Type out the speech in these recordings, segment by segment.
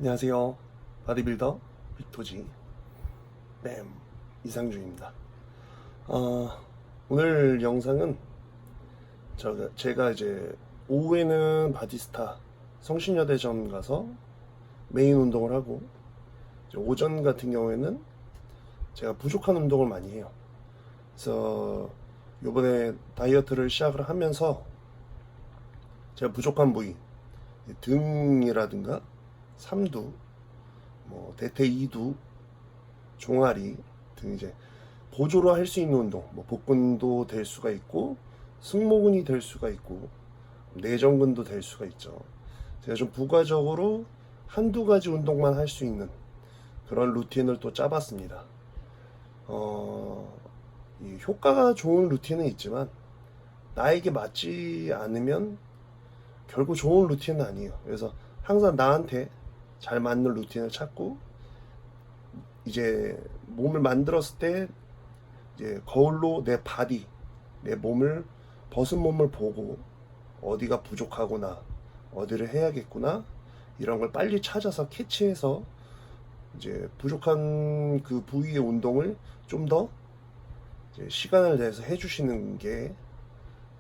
안녕하세요. 바디빌더 빅토지 뱀 이상준입니다. 오늘 영상은 제가 이제 오후에는 바디스타 성신여대점 가서 메인 운동을 하고, 이제 오전 같은 경우에는 제가 부족한 운동을 많이 해요. 그래서 요번에 다이어트를 시작을 하면서 제가 부족한 부위, 등이라든가 삼두, 대퇴 이두, 종아리 등 이제 보조로 할 수 있는 운동, 복근도 될 수가 있고 승모근이 될 수가 있고 내전근도 될 수가 있죠. 제가 좀 부가적으로 한두 가지 운동만 할 수 있는 그런 루틴을 또 짜봤습니다. 이 효과가 좋은 루틴은 있지만 나에게 맞지 않으면 결국 좋은 루틴은 아니에요. 그래서 항상 나한테 잘 맞는 루틴을 찾고, 이제 몸을 만들었을 때 이제 거울로 내 바디, 내 몸을, 벗은 몸을 보고 어디가 부족하구나, 어디를 해야겠구나, 이런 걸 빨리 찾아서 캐치해서 이제 부족한 그 부위의 운동을 좀 더 시간을 내서 해주시는 게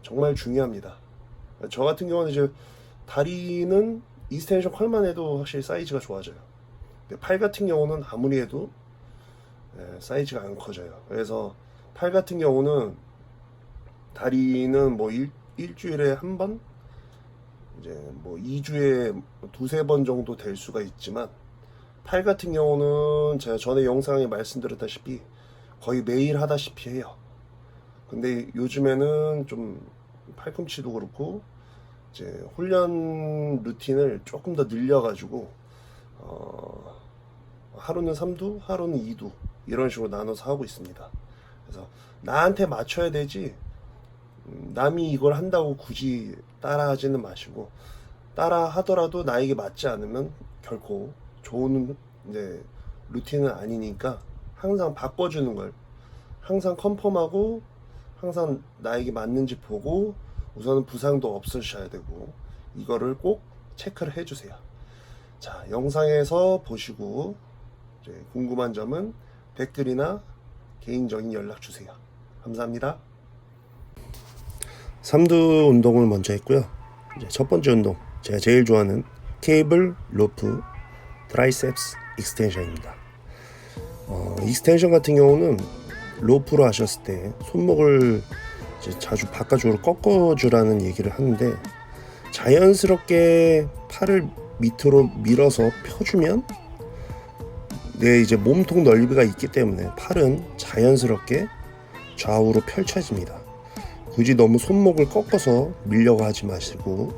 정말 중요합니다. 저 같은 경우는 이제 다리는 이스텐션 컬만 해도 확실히 사이즈가 좋아져요. 근데 팔 같은 경우는 아무리 해도 사이즈가 안 커져요. 그래서 팔 같은 경우는, 다리는 일주일에 한 번, 이제 2주에 두세 번 정도 될 수가 있지만, 팔 같은 경우는 제가 전에 영상에 말씀드렸다시피 거의 매일 하다시피 해요. 근데 요즘에는 좀 팔꿈치도 그렇고 이제 훈련 루틴을 조금 더 늘려가지고 하루는 3두, 하루는 2두 이런 식으로 나눠서 하고 있습니다. 그래서 나한테 맞춰야 되지, 남이 이걸 한다고 굳이 따라하지는 마시고, 따라 하더라도 나에게 맞지 않으면 결코 좋은 이제 루틴은 아니니까 항상 바꿔주는 걸 항상 컨펌하고, 항상 나에게 맞는지 보고, 우선은 부상도 없으셔야 되고, 이거를 꼭 체크를 해주세요. 자, 영상에서 보시고 이제 궁금한 점은 댓글이나 개인적인 연락 주세요. 감사합니다. 삼두 운동을 먼저 했고요. 이제 첫 번째 운동, 제가 제일 좋아하는 케이블 로프 트라이셉스 익스텐션입니다. 익스텐션 같은 경우는 로프로 하셨을 때 손목을 이제 자주 바깥쪽으로 꺾어주라는 얘기를 하는데, 자연스럽게 팔을 밑으로 밀어서 펴주면 내 이제 몸통 넓이가 있기 때문에 팔은 자연스럽게 좌우로 펼쳐집니다. 굳이 너무 손목을 꺾어서 밀려고 하지 마시고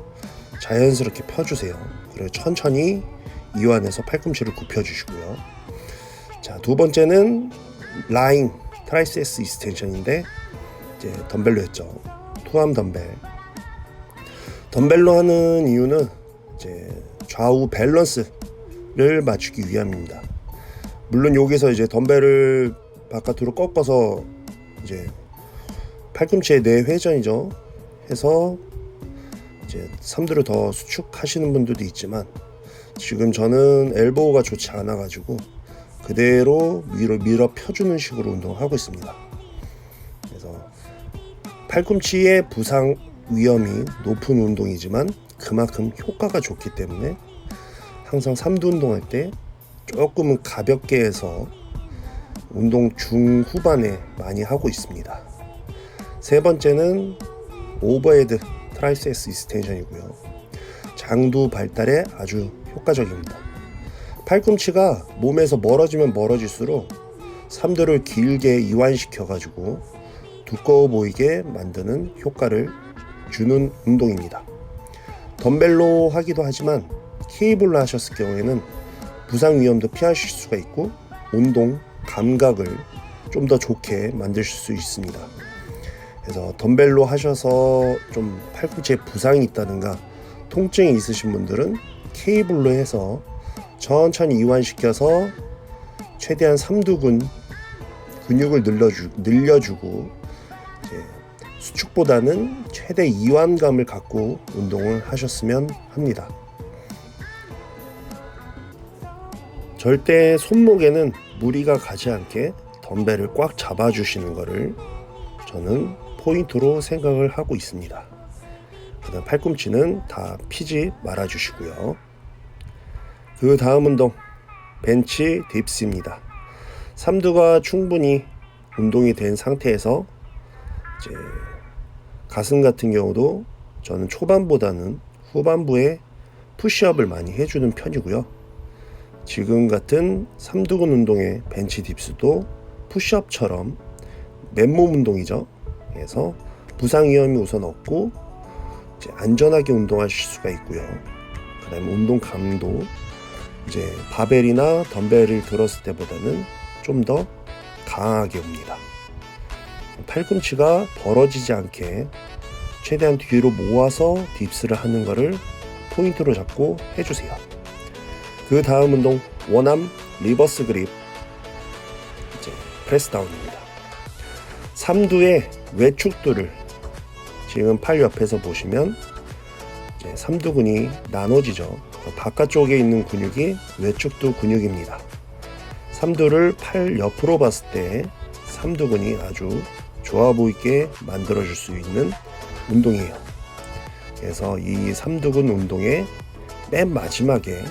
자연스럽게 펴주세요. 그리고 천천히 이완해서 팔꿈치를 굽혀주시고요. 자, 두 번째는 라인 트라이세스 익스텐션인데, 이제 덤벨로 했죠. 투암 덤벨로 하는 이유는 이제 좌우 밸런스를 맞추기 위함입니다. 물론 여기서 이제 덤벨을 바깥으로 꺾어서 이제 팔꿈치의 내회전이죠 해서 이제 삼두를 더 수축하시는 분들도 있지만, 지금 저는 엘보우가 좋지 않아 가지고 그대로 위로 밀어 펴주는 식으로 운동을 하고 있습니다. 그래서 팔꿈치의 부상 위험이 높은 운동이지만 그만큼 효과가 좋기 때문에 항상 삼두 운동할 때 조금은 가볍게 해서 운동 중후반에 많이 하고 있습니다. 세 번째는 오버헤드 트라이세스 익스텐션이고요. 장두 발달에 아주 효과적입니다. 팔꿈치가 몸에서 멀어지면 멀어질수록 삼두를 길게 이완시켜 가지고 두꺼워 보이게 만드는 효과를 주는 운동입니다. 덤벨로 하기도 하지만 케이블로 하셨을 경우에는 부상 위험도 피하실 수가 있고, 운동 감각을 좀 더 좋게 만드실 수 있습니다. 그래서 덤벨로 하셔서 좀 팔꿈치에 부상이 있다든가 통증이 있으신 분들은 케이블로 해서 천천히 이완시켜서 최대한 삼두근 근육을 늘려주고 이제 수축보다는 최대 이완감을 갖고 운동을 하셨으면 합니다. 절대 손목에는 무리가 가지 않게 덤벨을 꽉 잡아주시는 것을 저는 포인트로 생각을 하고 있습니다. 그 다음 팔꿈치는 다 피지 말아주시고요. 그 다음 운동 벤치 딥스입니다. 삼두가 충분히 운동이 된 상태에서 이제 가슴 같은 경우도 저는 초반보다는 후반부에 푸시업을 많이 해주는 편이고요. 지금 같은 삼두근 운동의 벤치 딥스도 푸시업처럼 맨몸 운동이죠. 그래서 부상 위험이 우선 없고 이제 안전하게 운동하실 수가 있고요. 그 다음에 운동감도 이제 바벨이나 덤벨을 들었을 때보다는 좀 더 강하게 옵니다. 팔꿈치가 벌어지지 않게 최대한 뒤로 모아서 딥스를 하는 것을 포인트로 잡고 해주세요. 그 다음 운동 원암 리버스 그립 이제 프레스다운입니다. 삼두의 외축두를 지금 팔 옆에서 보시면 이제 삼두근이 나눠지죠. 바깥쪽에 있는 근육이 외축두 근육입니다. 삼두를 팔 옆으로 봤을 때 삼두근이 아주 좋아 보이게 만들어 줄 수 있는 운동이에요. 그래서 이 삼두근 운동의 맨 마지막에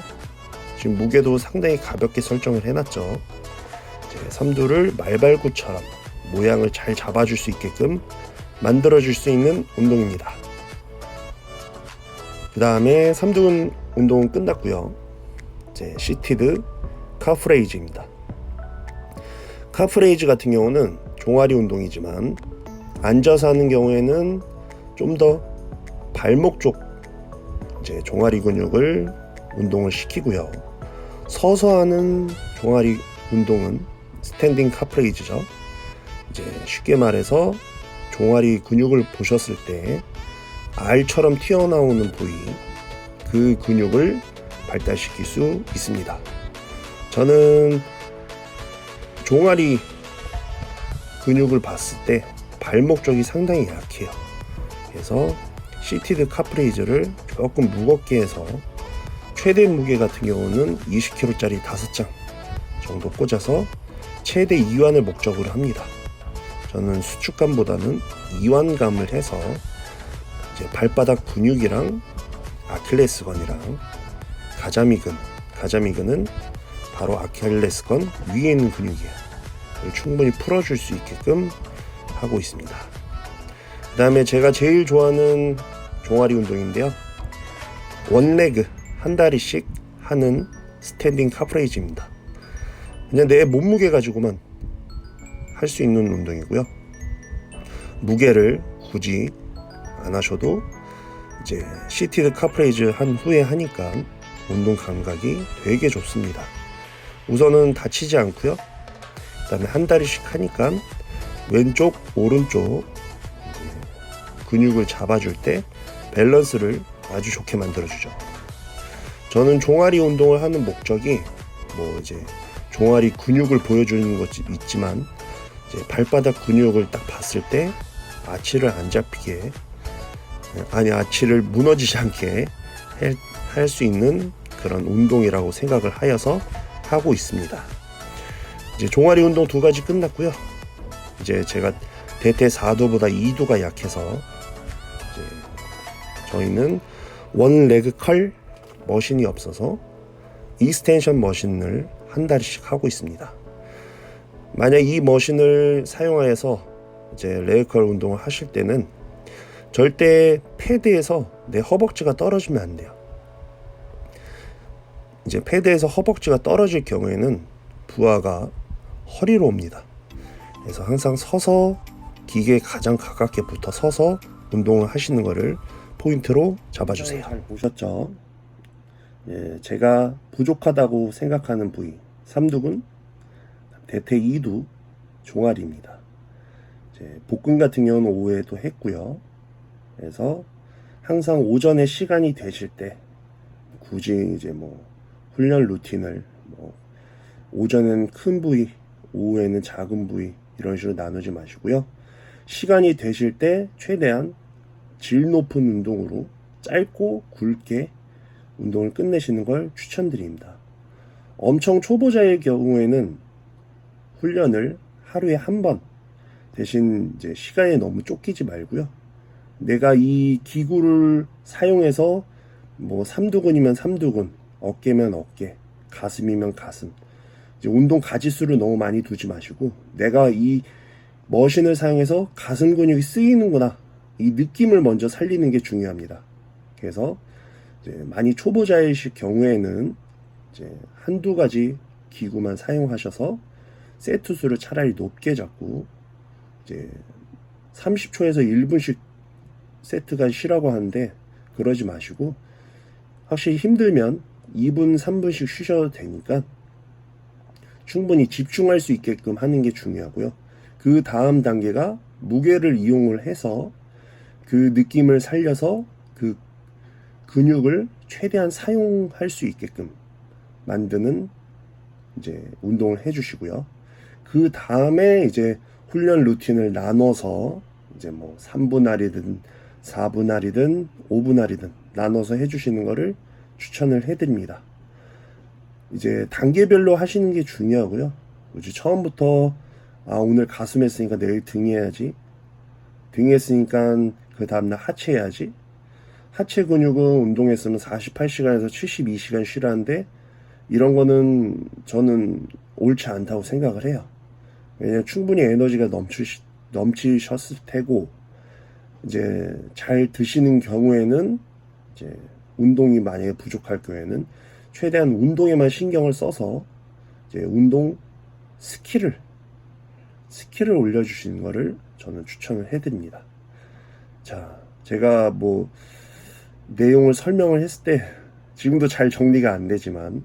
지금 무게도 상당히 가볍게 설정을 해놨죠. 이제 삼두를 말발굽처럼 모양을 잘 잡아줄 수 있게끔 만들어줄 수 있는 운동입니다. 그 다음에 삼두근 운동은 끝났고요. 이제 시티드 카프레이즈입니다. 카프레이즈 같은 경우는 종아리 운동이지만 앉아서 하는 경우에는 좀 더 발목 쪽 이제 종아리 근육을 운동을 시키고요. 서서 하는 종아리 운동은 스탠딩 카프레이즈죠. 이제 쉽게 말해서 종아리 근육을 보셨을 때 알처럼 튀어나오는 부위, 그 근육을 발달시킬 수 있습니다. 저는 종아리 근육을 봤을 때 발목 쪽이 상당히 약해요. 그래서 시티드 카프레이즈를 조금 무겁게 해서 최대 무게 같은 경우는 20kg짜리 5장 정도 꽂아서 최대 이완을 목적으로 합니다. 저는 수축감보다는 이완감을 해서 이제 발바닥 근육이랑 아킬레스건이랑 가자미근은 바로 아킬레스건 위에 있는 근육이에요. 충분히 풀어줄 수 있게끔 하고 있습니다. 그 다음에 제가 제일 좋아하는 종아리 운동인데요. 원레그 한 다리씩 하는 스탠딩 카프레이즈입니다. 그냥 내 몸무게 가지고만 할 수 있는 운동이고요. 무게를 굳이 안 하셔도 이제 시티드 카프레이즈 한 후에 하니까 운동 감각이 되게 좋습니다. 우선은 다치지 않고요. 그 다음에 한 다리씩 하니까 왼쪽 오른쪽 근육을 잡아줄 때 밸런스를 아주 좋게 만들어주죠. 저는 종아리 운동을 하는 목적이 뭐 이제 종아리 근육을 보여주는 것이 있지만 이제 발바닥 근육을 딱 봤을 때 아치를 안 잡히게 아치를 무너지지 않게 할 수 있는 그런 운동이라고 생각을 하여서 하고 있습니다. 이제 종아리 운동 2가지 끝났고요. 이제 제가 대퇴 4도보다 2도가 약해서 이제 저희는 원 레그 컬 머신이 없어서 이스텐션 머신을 한 다리씩 하고 있습니다. 만약 이 머신을 사용하여서 이제 레그 컬 운동을 하실 때는 절대 패드에서 내 허벅지가 떨어지면 안 돼요. 이제 패드에서 허벅지가 떨어질 경우에는 부하가 허리로 옵니다. 그래서 항상 서서 기계에 가장 가깝게 붙어 서서 운동을 하시는 것을 포인트로 잡아주세요. 잘 보셨죠? 예, 제가 부족하다고 생각하는 부위 삼두근, 대퇴 2두, 종아리입니다. 이제 복근 같은 경우는 오후에도 했고요. 그래서 항상 오전에 시간이 되실 때 굳이 이제 뭐 훈련 루틴을 뭐 오전에는 큰 부위, 오후에는 작은 부위 이런 식으로 나누지 마시고요. 시간이 되실 때 최대한 질 높은 운동으로 짧고 굵게 운동을 끝내시는 걸 추천드립니다. 엄청 초보자의 경우에는 훈련을 하루에 한 번, 대신 이제 시간에 너무 쫓기지 말고요. 내가 이 기구를 사용해서 뭐 삼두근이면 삼두근, 어깨면 어깨, 가슴이면 가슴. 이제 운동 가지수를 너무 많이 두지 마시고, 내가 이 머신을 사용해서 가슴 근육이 쓰이는구나, 이 느낌을 먼저 살리는 게 중요합니다. 그래서 이제 많이 초보자이실 경우에는 이제 한두 가지 기구만 사용하셔서 세트 수를 차라리 높게 잡고, 이제 30초에서 1분씩 세트가 쉬라고 하는데 그러지 마시고, 확실히 힘들면 2분, 3분씩 쉬셔도 되니까 충분히 집중할 수 있게끔 하는 게 중요하고요. 그 다음 단계가 무게를 이용을 해서 그 느낌을 살려서 그 근육을 최대한 사용할 수 있게끔 만드는 이제 운동을 해주시고요. 그 다음에 이제 훈련 루틴을 나눠서 이제 뭐 3분할이든 4분할이든 5분할이든 나눠서 해주시는 거를 추천을 해드립니다. 이제 단계별로 하시는 게 중요하고요. 이제 처음부터 오늘 가슴 했으니까 내일 등 해야지, 등 했으니까 그 다음날 하체 해야지, 하체 근육은 운동했으면 48시간에서 72시간 쉬라는데 이런 거는 저는 옳지 않다고 생각을 해요. 왜냐면 충분히 에너지가 넘치셨을 테고, 이제 잘 드시는 경우에는 이제 운동이 만약에 부족할 경우에는 최대한 운동에만 신경을 써서 이제 운동 스킬을 올려주시는 거를 저는 추천을 해드립니다. 자, 제가 뭐 내용을 설명을 했을 때 지금도 잘 정리가 안 되지만,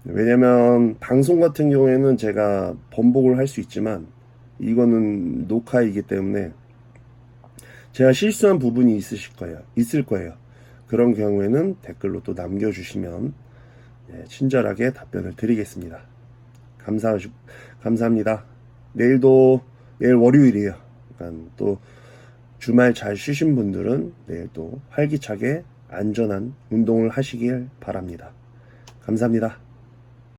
왜냐면 방송 같은 경우에는 제가 번복을 할 수 있지만 이거는 녹화이기 때문에 제가 실수한 부분이 있을 거예요. 그런 경우에는 댓글로 또 남겨주시면 친절하게 답변을 드리겠습니다. 감사합니다. 내일 월요일이에요. 그러니까 또 주말 잘 쉬신 분들은 내일 또 활기차게 안전한 운동을 하시길 바랍니다. 감사합니다.